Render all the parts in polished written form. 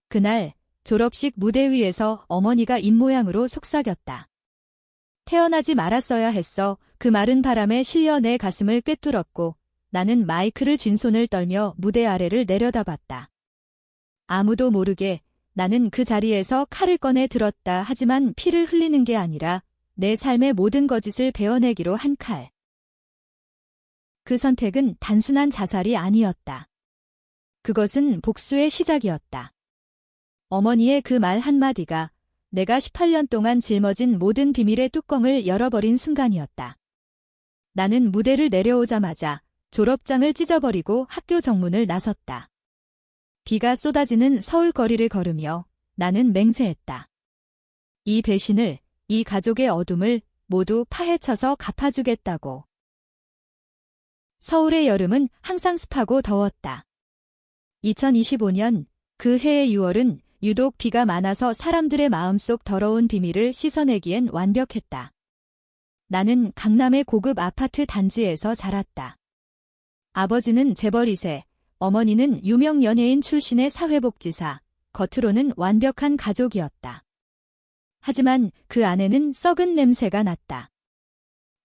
그날 졸업식 무대 위에서 어머니가 입모양으로 속삭였다. 태어나지 말았어야 했어. 그 마른 바람에 실려 내 가슴을 꿰뚫었고 나는 마이크를 쥔 손을 떨며 무대 아래를 내려다봤다. 아무도 모르게 나는 그 자리에서 칼을 꺼내 들었다. 하지만 피를 흘리는 게 아니라 내 삶의 모든 거짓을 베어내기로 한 칼. 그 선택은 단순한 자살이 아니었다. 그것은 복수의 시작이었다. 어머니의 그 말 한마디가 내가 18년 동안 짊어진 모든 비밀의 뚜껑을 열어버린 순간이었다. 나는 무대를 내려오자마자 졸업장을 찢어버리고 학교 정문을 나섰다. 비가 쏟아지는 서울 거리를 걸으며 나는 맹세했다. 이 배신을, 이 가족의 어둠을 모두 파헤쳐서 갚아주겠다고. 서울의 여름은 항상 습하고 더웠다. 2025년 그 해의 6월은 유독 비가 많아서 사람들의 마음속 더러운 비밀을 씻어내기엔 완벽했다. 나는 강남의 고급 아파트 단지에서 자랐다. 아버지는 재벌 2세, 어머니는 유명 연예인 출신의 사회복지사, 겉으로는 완벽한 가족이었다. 하지만 그 안에는 썩은 냄새가 났다.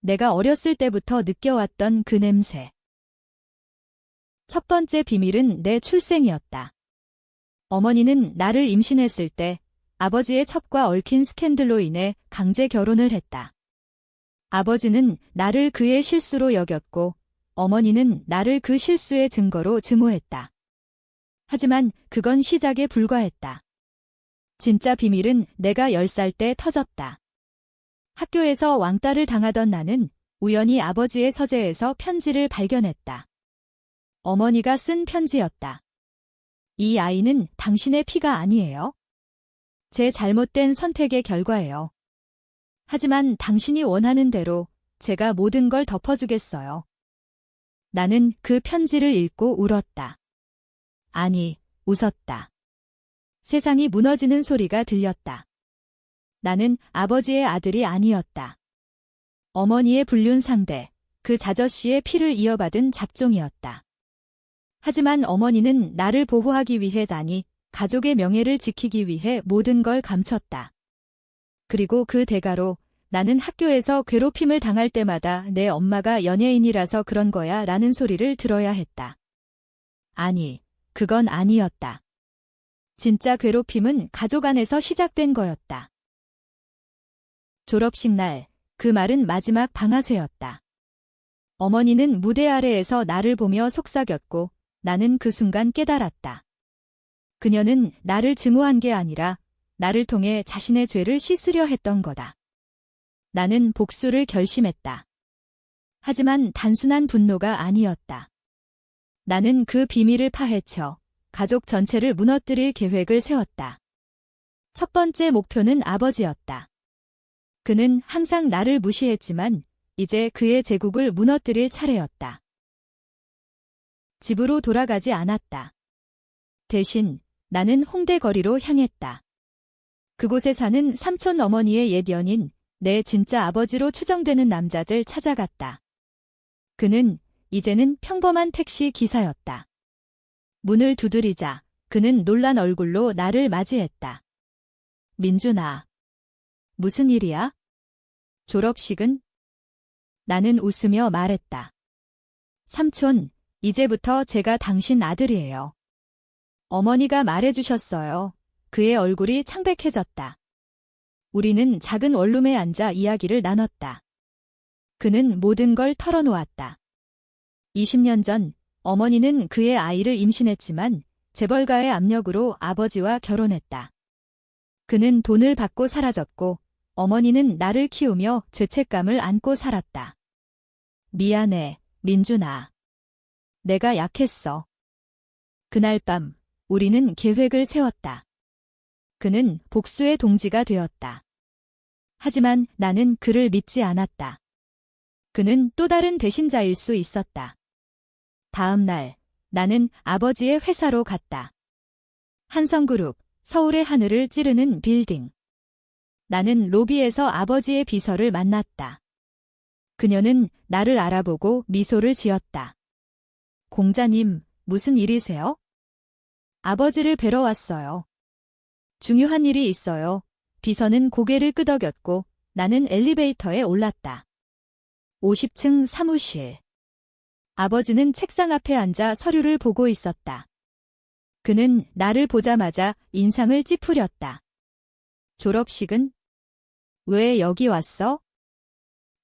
내가 어렸을 때부터 느껴왔던 그 냄새. 첫 번째 비밀은 내 출생이었다. 어머니는 나를 임신했을 때 아버지의 첩과 얽힌 스캔들로 인해 강제 결혼을 했다. 아버지는 나를 그의 실수로 여겼고 어머니는 나를 그 실수의 증거로 증오했다. 하지만 그건 시작에 불과했다. 진짜 비밀은 내가 10살 때 터졌다. 학교에서 왕따를 당하던 나는 우연히 아버지의 서재에서 편지를 발견했다. 어머니가 쓴 편지였다. 이 아이는 당신의 피가 아니에요. 제 잘못된 선택의 결과예요. 하지만 당신이 원하는 대로 제가 모든 걸 덮어주겠어요. 나는 그 편지를 읽고 울었다. 아니, 웃었다. 세상이 무너지는 소리가 들렸다. 나는 아버지의 아들이 아니었다. 어머니의 불륜 상대, 그 자저씨의 피를 이어받은 잡종이었다. 하지만 어머니는 나를 보호하기 위해 아니, 가족의 명예를 지키기 위해 모든 걸 감췄다. 그리고 그 대가로 나는 학교에서 괴롭힘을 당할 때마다 내 엄마가 연예인이라서 그런 거야 라는 소리를 들어야 했다. 아니, 그건 아니었다. 진짜 괴롭힘은 가족 안에서 시작된 거였다. 졸업식 날, 그 말은 마지막 방아쇠였다. 어머니는 무대 아래에서 나를 보며 속삭였고 나는 그 순간 깨달았다. 그녀는 나를 증오한 게 아니라 나를 통해 자신의 죄를 씻으려 했던 거다. 나는 복수를 결심했다. 하지만 단순한 분노가 아니었다. 나는 그 비밀을 파헤쳐 가족 전체를 무너뜨릴 계획을 세웠다. 첫 번째 목표는 아버지였다. 그는 항상 나를 무시했지만 이제 그의 제국을 무너뜨릴 차례였다. 집으로 돌아가지 않았다. 대신 나는 홍대 거리로 향했다. 그곳에 사는 삼촌 어머니의 옛 연인, 내 진짜 아버지로 추정되는 남자들 찾아갔다. 그는 이제는 평범한 택시 기사였다. 문을 두드리자 그는 놀란 얼굴로 나를 맞이했다. 민준아. 무슨 일이야? 졸업식은? 나는 웃으며 말했다. 삼촌, 이제부터 제가 당신 아들이에요. 어머니가 말해주셨어요. 그의 얼굴이 창백해졌다. 우리는 작은 원룸에 앉아 이야기를 나눴다. 그는 모든 걸 털어놓았다. 20년 전 어머니는 그의 아이를 임신했지만 재벌가의 압력으로 아버지와 결혼했다. 그는 돈을 받고 사라졌고 어머니는 나를 키우며 죄책감을 안고 살았다. 미안해, 민준아. 내가 약했어. 그날 밤 우리는 계획을 세웠다. 그는 복수의 동지가 되었다. 하지만 나는 그를 믿지 않았다. 그는 또 다른 배신자일 수 있었다. 다음 날 나는 아버지의 회사로 갔다. 한성그룹, 서울의 하늘을 찌르는 빌딩. 나는 로비에서 아버지의 비서를 만났다. 그녀는 나를 알아보고 미소를 지었다. 공자님, 무슨 일이세요? 아버지를 뵈러 왔어요. 중요한 일이 있어요. 비서는 고개를 끄덕였고 나는 엘리베이터에 올랐다. 50층 사무실. 아버지는 책상 앞에 앉아 서류를 보고 있었다. 그는 나를 보자마자 인상을 찌푸렸다. 졸업식은? 왜 여기 왔어?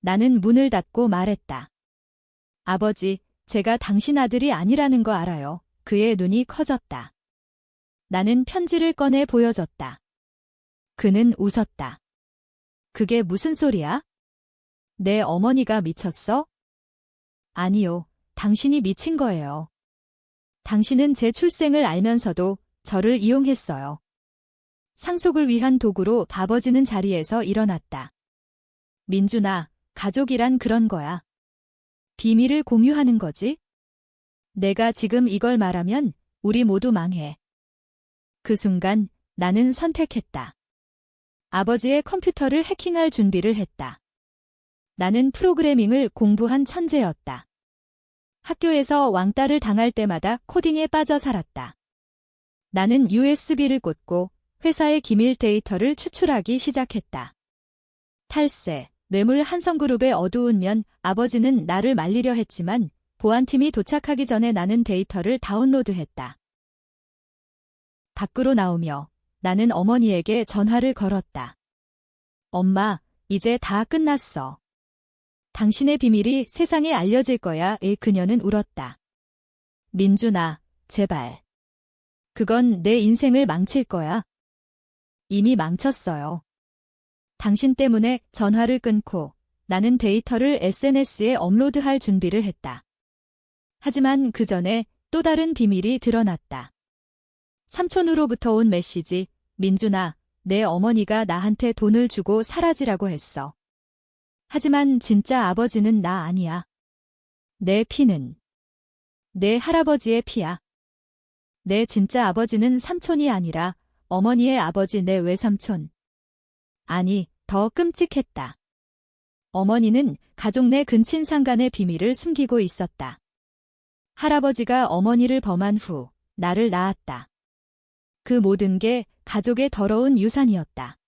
나는 문을 닫고 말했다. 아버지, 제가 당신 아들이 아니라는 거 알아요. 그의 눈이 커졌다. 나는 편지를 꺼내 보여줬다. 그는 웃었다. 그게 무슨 소리야? 내 어머니가 미쳤어? 아니요, 당신이 미친 거예요. 당신은 제 출생을 알면서도 저를 이용했어요. 상속을 위한 도구로 아버지는 자리에서 일어났다. 민준아, 가족이란 그런 거야. 비밀을 공유하는 거지? 내가 지금 이걸 말하면 우리 모두 망해. 그 순간 나는 선택했다. 아버지의 컴퓨터를 해킹할 준비를 했다. 나는 프로그래밍을 공부한 천재였다. 학교에서 왕따를 당할 때마다 코딩에 빠져 살았다. 나는 USB를 꽂고 회사의 기밀 데이터를 추출하기 시작했다. 탈세, 뇌물 한성그룹의 어두운 면, 아버지는 나를 말리려 했지만 보안팀이 도착하기 전에 나는 데이터를 다운로드했다. 밖으로 나오며 나는 어머니에게 전화를 걸었다. 엄마, 이제 다 끝났어. 당신의 비밀이 세상에 알려질 거야. 그녀는 울었다. 민준아, 제발. 그건 내 인생을 망칠 거야. 이미 망쳤어요. 당신 때문에 전화를 끊고 나는 데이터를 SNS에 업로드할 준비를 했다. 하지만 그 전에 또 다른 비밀이 드러났다. 삼촌으로부터 온 메시지. 민준아, 내 어머니가 나한테 돈을 주고 사라지라고 했어. 하지만 진짜 아버지는 나 아니야. 내 피는 내 할아버지의 피야. 내 진짜 아버지는 삼촌이 아니라 어머니의 아버지, 내 외삼촌. 아니, 더 끔찍했다. 어머니는 가족 내 근친상간의 비밀을 숨기고 있었다. 할아버지가 어머니를 범한 후 나를 낳았다. 그 모든 게 가족의 더러운 유산이었다.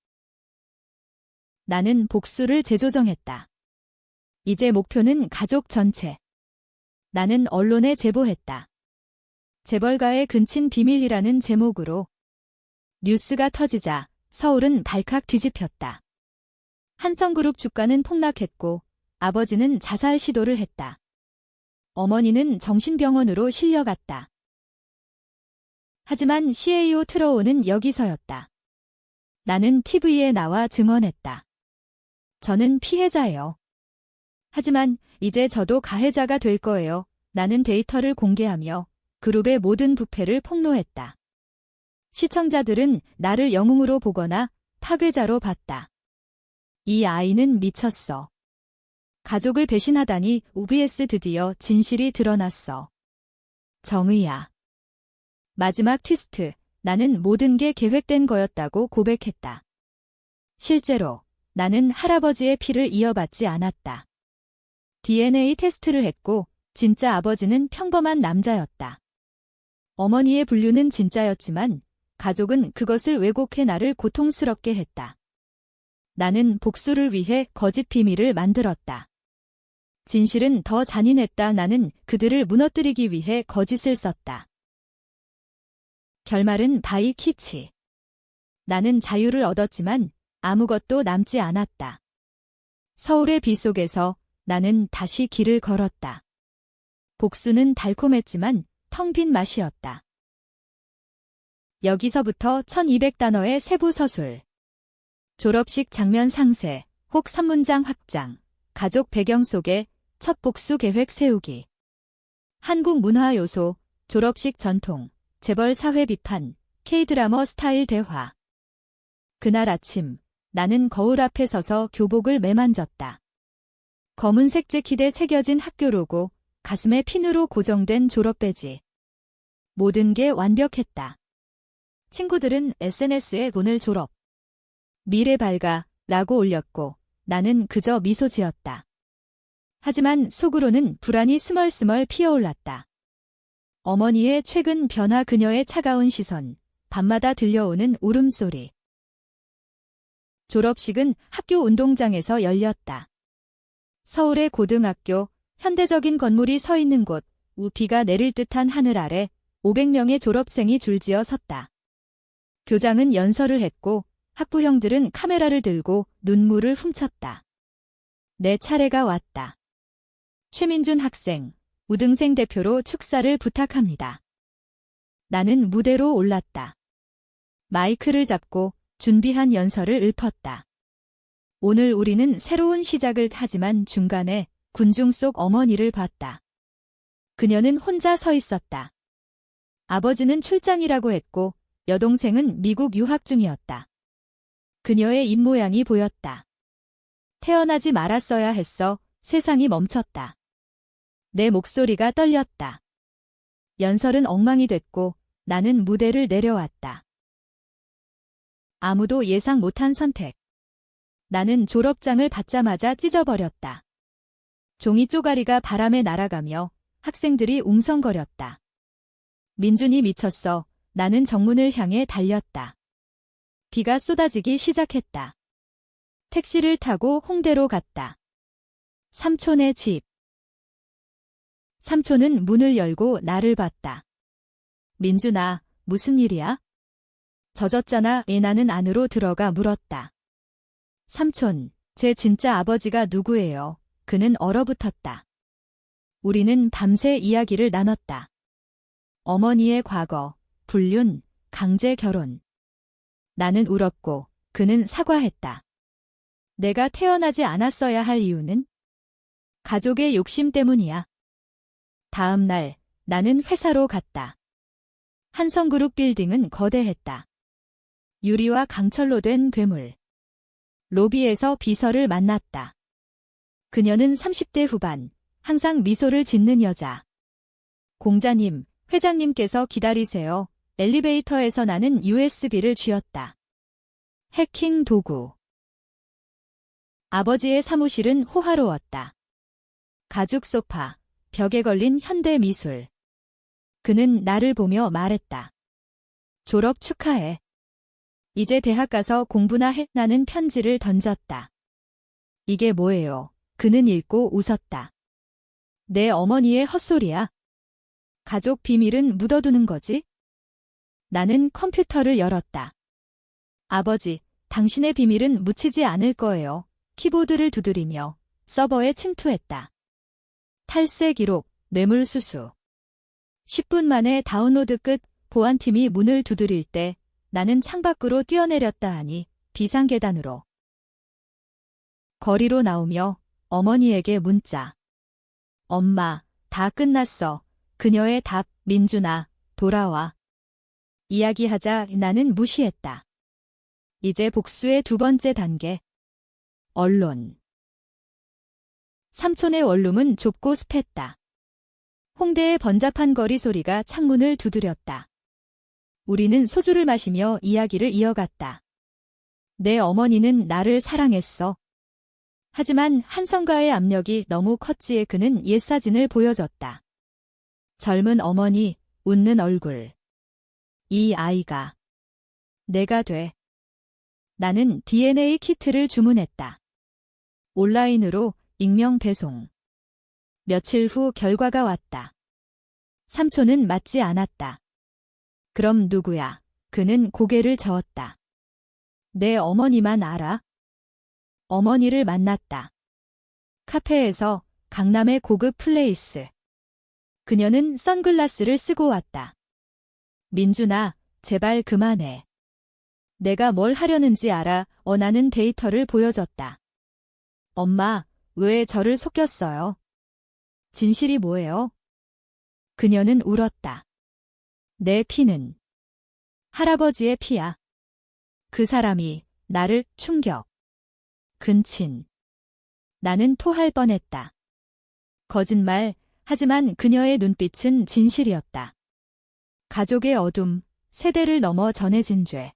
나는 복수를 재조정했다. 이제 목표는 가족 전체. 나는 언론에 제보했다. 재벌가의 근친 비밀이라는 제목으로. 뉴스가 터지자 서울은 발칵 뒤집혔다. 한성그룹 주가는 폭락했고 아버지는 자살 시도를 했다. 어머니는 정신병원으로 실려갔다. 하지만 CEO 트로우는 여기서였다. 나는 TV에 나와 증언했다. 저는 피해자예요. 하지만 이제 저도 가해자가 될 거예요. 나는 데이터를 공개하며 그룹의 모든 부패를 폭로했다. 시청자들은 나를 영웅으로 보거나 파괴자로 봤다. 이 아이는 미쳤어. 가족을 배신하다니. OBS 드디어 진실이 드러났어. 정의야. 마지막 트위스트. 나는 모든 게 계획된 거였다고 고백했다. 실제로 나는 할아버지의 피를 이어받지 않았다. DNA 테스트를 했고 진짜 아버지는 평범한 남자였다. 어머니의 분류는 진짜였지만 가족은 그것을 왜곡해 나를 고통스럽게 했다. 나는 복수를 위해 거짓 비밀을 만들었다. 진실은 더 잔인했다. 나는 그들을 무너뜨리기 위해 거짓을 썼다. 결말은 바이 키치. 나는 자유를 얻었지만 아무것도 남지 않았다. 서울의 비 속에서 나는 다시 길을 걸었다. 복수는 달콤했지만 텅 빈 맛이었다. 여기서부터 1200단어의 세부 서술. 졸업식 장면 상세, 혹 산문장 확장, 가족 배경 속에 첫 복수 계획 세우기. 한국 문화 요소, 졸업식 전통, 재벌 사회 비판, K드라머 스타일 대화. 그날 아침, 나는 거울 앞에 서서 교복을 매만졌다. 검은색 재킷에 새겨진 학교 로고, 가슴에 핀으로 고정된 졸업 배지. 모든 게 완벽했다. 친구들은 SNS에 오늘 졸업. 미래 밝아 라고 올렸고 나는 그저 미소 지었다. 하지만 속으로는 불안이 스멀스멀 피어올랐다. 어머니의 최근 변화, 그녀의 차가운 시선, 밤마다 들려오는 울음소리. 졸업식은 학교 운동장에서 열렸다. 서울의 고등학교, 현대적인 건물이 서 있는 곳, 비가 내릴 듯한 하늘 아래 500명의 졸업생이 줄지어 섰다. 교장은 연설을 했고 학부형들은 카메라를 들고 눈물을 훔쳤다. 내 차례가 왔다. 최민준 학생, 우등생 대표로 축사를 부탁합니다. 나는 무대로 올랐다. 마이크를 잡고 준비한 연설을 읊었다. 오늘 우리는 새로운 시작을 하지만 중간에 군중 속 어머니를 봤다. 그녀는 혼자 서 있었다. 아버지는 출장이라고 했고 여동생은 미국 유학 중이었다. 그녀의 입모양이 보였다. 태어나지 말았어야 했어. 세상이 멈췄다. 내 목소리가 떨렸다. 연설은 엉망이 됐고 나는 무대를 내려왔다. 아무도 예상 못한 선택. 나는 졸업장을 받자마자 찢어버렸다. 종이 쪼가리가 바람에 날아가며 학생들이 웅성거렸다. 민준이 미쳤어. 나는 정문을 향해 달렸다. 비가 쏟아지기 시작했다. 택시를 타고 홍대로 갔다. 삼촌의 집. 삼촌은 문을 열고 나를 봤다. 민준아, 무슨 일이야? 젖었잖아. 나는 안으로 들어가 물었다. 삼촌, 제 진짜 아버지가 누구예요? 그는 얼어붙었다. 우리는 밤새 이야기를 나눴다. 어머니의 과거, 불륜, 강제 결혼. 나는 울었고 그는 사과했다. 내가 태어나지 않았어야 할 이유는? 가족의 욕심 때문이야. 다음 날 나는 회사로 갔다. 한성그룹 빌딩은 거대했다. 유리와 강철로 된 괴물. 로비에서 비서를 만났다. 그녀는 30대 후반, 항상 미소를 짓는 여자. 공자님, 회장님께서 기다리세요. 엘리베이터에서 나는 USB를 쥐었다. 해킹 도구. 아버지의 사무실은 호화로웠다. 가죽 소파, 벽에 걸린 현대 미술. 그는 나를 보며 말했다. 졸업 축하해. 이제 대학 가서 공부나 해. 나는 편지를 던졌다. 이게 뭐예요? 그는 읽고 웃었다. 내 어머니의 헛소리야. 가족 비밀은 묻어두는 거지? 나는 컴퓨터를 열었다. 아버지, 당신의 비밀은 묻히지 않을 거예요. 키보드를 두드리며 서버에 침투했다. 탈세 기록, 뇌물수수. 10분 만에 다운로드 끝. 보안팀이 문을 두드릴 때 나는 창밖으로 뛰어내렸다 하니 비상계단으로. 거리로 나오며 어머니에게 문자. 엄마, 다 끝났어. 그녀의 답, 민준아, 돌아와. 이야기하자 나는 무시했다. 이제 복수의 두 번째 단계. 언론. 삼촌의 원룸은 좁고 습했다. 홍대의 번잡한 거리 소리가 창문을 두드렸다. 우리는 소주를 마시며 이야기를 이어갔다. 내 어머니는 나를 사랑했어. 하지만 한성가의 압력이 너무 컸지에 그는 옛사진을 보여줬다. 젊은 어머니, 웃는 얼굴. 이 아이가 내가 돼. 나는 DNA 키트를 주문했다. 온라인으로 익명 배송. 며칠 후 결과가 왔다. 삼촌은 맞지 않았다. 그럼 누구야? 그는 고개를 저었다. 내 어머니만 알아? 어머니를 만났다. 카페에서 강남의 고급 플레이스. 그녀는 선글라스를 쓰고 왔다. 민준아, 제발 그만해. 내가 뭘 하려는지 알아. 나는 데이터를 보여줬다. 엄마, 왜 저를 속였어요? 진실이 뭐예요? 그녀는 울었다. 내 피는 할아버지의 피야. 그 사람이 나를 충격. 근친. 나는 토할 뻔했다. 거짓말, 하지만 그녀의 눈빛은 진실이었다. 가족의 어둠, 세대를 넘어 전해진 죄.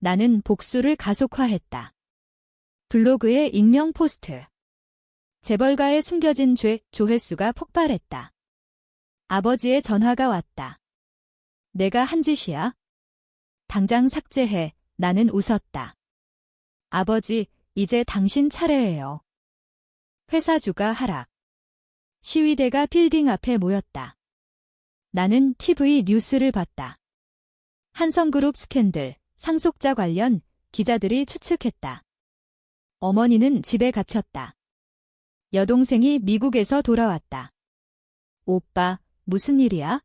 나는 복수를 가속화했다. 블로그에 익명 포스트. 재벌가의 숨겨진 죄, 조회수가 폭발했다. 아버지의 전화가 왔다. 내가 한 짓이야? 당장 삭제해. 나는 웃었다. 아버지, 이제 당신 차례예요. 회사 주가 하락. 시위대가 빌딩 앞에 모였다. 나는 TV 뉴스를 봤다. 한성그룹 스캔들, 상속자 관련 기자들이 추측했다. 어머니는 집에 갇혔다. 여동생이 미국에서 돌아왔다. 오빠, 무슨 일이야?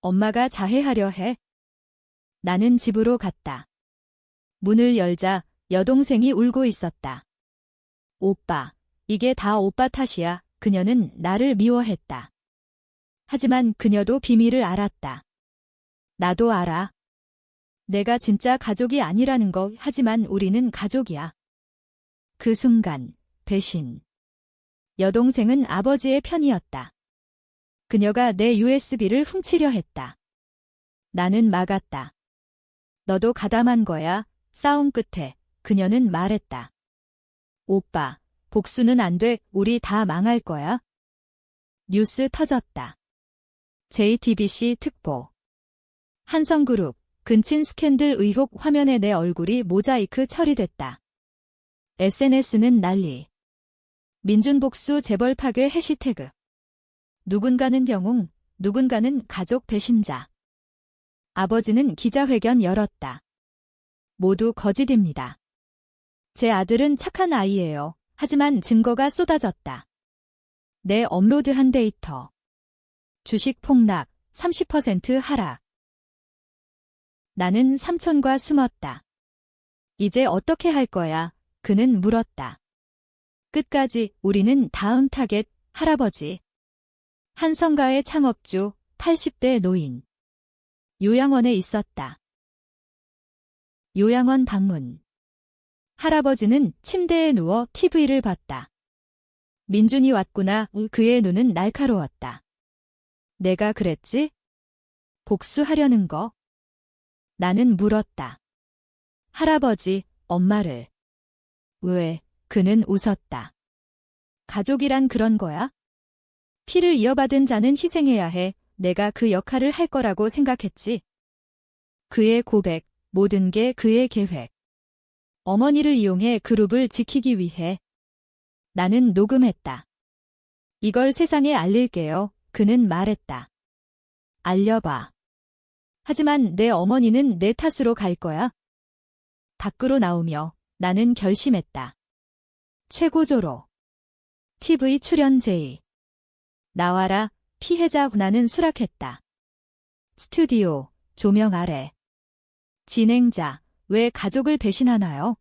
엄마가 자해하려 해. 나는 집으로 갔다. 문을 열자 여동생이 울고 있었다. 오빠, 이게 다 오빠 탓이야. 그녀는 나를 미워했다. 하지만 그녀도 비밀을 알았다. 나도 알아. 내가 진짜 가족이 아니라는 거. 하지만 우리는 가족이야. 그 순간, 배신. 여동생은 아버지의 편이었다. 그녀가 내 USB를 훔치려 했다. 나는 막았다. 너도 가담한 거야. 싸움 끝에 그녀는 말했다. 오빠, 복수는 안 돼. 우리 다 망할 거야. 뉴스 터졌다. JTBC 특보. 한성그룹, 근친 스캔들 의혹. 화면에 내 얼굴이 모자이크 처리됐다. SNS는 난리. 민준복수 재벌 파괴 해시태그. 누군가는 영웅, 누군가는 가족 배신자. 아버지는 기자회견 열었다. 모두 거짓입니다. 제 아들은 착한 아이예요. 하지만 증거가 쏟아졌다. 내 업로드한 데이터. 주식 폭락, 30% 하락. 나는 삼촌과 숨었다. 이제 어떻게 할 거야? 그는 물었다. 끝까지. 우리는 다음 타겟, 할아버지. 한성가의 창업주, 80대 노인. 요양원에 있었다. 요양원 방문. 할아버지는 침대에 누워 TV를 봤다. 민준이 왔구나. 그의 눈은 날카로웠다. 내가 그랬지? 복수하려는 거? 나는 물었다. 할아버지, 엄마를. 왜? 그는 웃었다. 가족이란 그런 거야? 피를 이어받은 자는 희생해야 해. 내가 그 역할을 할 거라고 생각했지. 그의 고백, 모든 게 그의 계획. 어머니를 이용해 그룹을 지키기 위해. 나는 녹음했다. 이걸 세상에 알릴게요. 그는 말했다. 알려봐. 하지만 내 어머니는 내 탓으로 갈 거야. 밖으로 나오며 나는 결심했다. 최고조로. TV 출연 제의. 나와라, 피해자. 나는 수락했다. 스튜디오, 조명 아래. 진행자, 왜 가족을 배신하나요?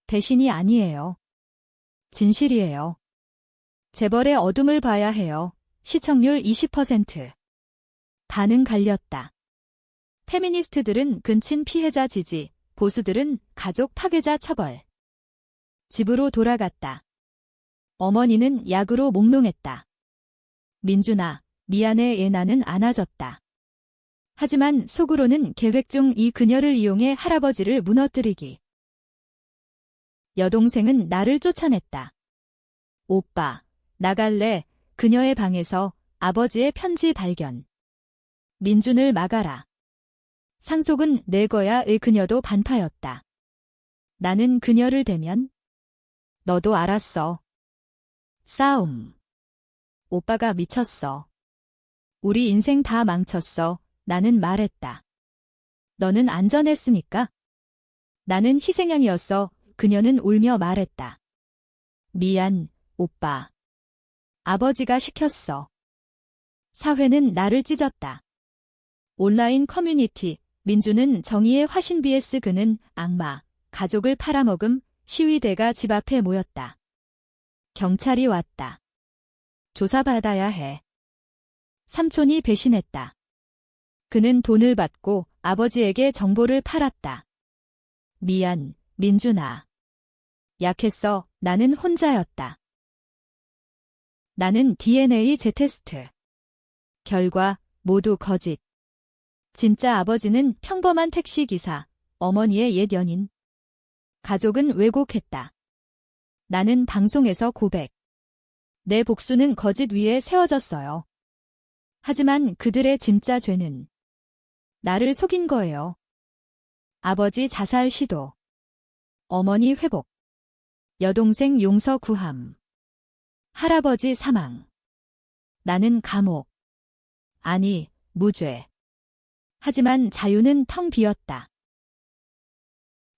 배신이 아니에요. 진실이에요. 재벌의 어둠을 봐야 해요. 시청률 20%. 반응 갈렸다. 페미니스트들은 근친 피해자 지지, 보수들은 가족 파괴자 처벌. 집으로 돌아갔다. 어머니는 약으로 몽롱했다. 민준아, 미안해. 나는 안아줬다. 하지만 속으로는 계획 중 이 그녀를 이용해 할아버지를 무너뜨리기. 여동생은 나를 쫓아냈다. 오빠, 나갈래. 그녀의 방에서 아버지의 편지 발견. 민준을 막아라. 상속은 내 거야. 그녀도 반파였다. 나는 그녀를 대면 너도 알았어. 싸움. 오빠가 미쳤어. 우리 인생 다 망쳤어. 나는 말했다. 너는 안전했으니까. 나는 희생양이었어. 그녀는 울며 말했다. 미안, 오빠. 아버지가 시켰어. 사회는 나를 찢었다. 온라인 커뮤니티, 민주는 정의의 화신 vs 그는 악마, 가족을 팔아먹음. 시위대가 집 앞에 모였다. 경찰이 왔다. 조사받아야 해. 삼촌이 배신했다. 그는 돈을 받고 아버지에게 정보를 팔았다. 미안, 민준아. 약했어. 나는 혼자였다. 나는 DNA 재테스트. 결과 모두 거짓. 진짜 아버지는 평범한 택시기사, 어머니의 옛 연인. 가족은 왜곡했다. 나는 방송에서 고백. 내 복수는 거짓 위에 세워졌어요. 하지만 그들의 진짜 죄는 나를 속인 거예요. 아버지 자살 시도. 어머니 회복. 여동생 용서 구함. 할아버지 사망. 나는 감옥. 아니, 무죄. 하지만 자유는 텅 비었다.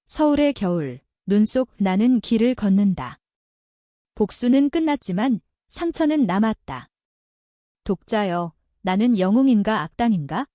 서울의 겨울, 눈 속 나는 길을 걷는다. 복수는 끝났지만 상처는 남았다. 독자여, 나는 영웅인가 악당인가?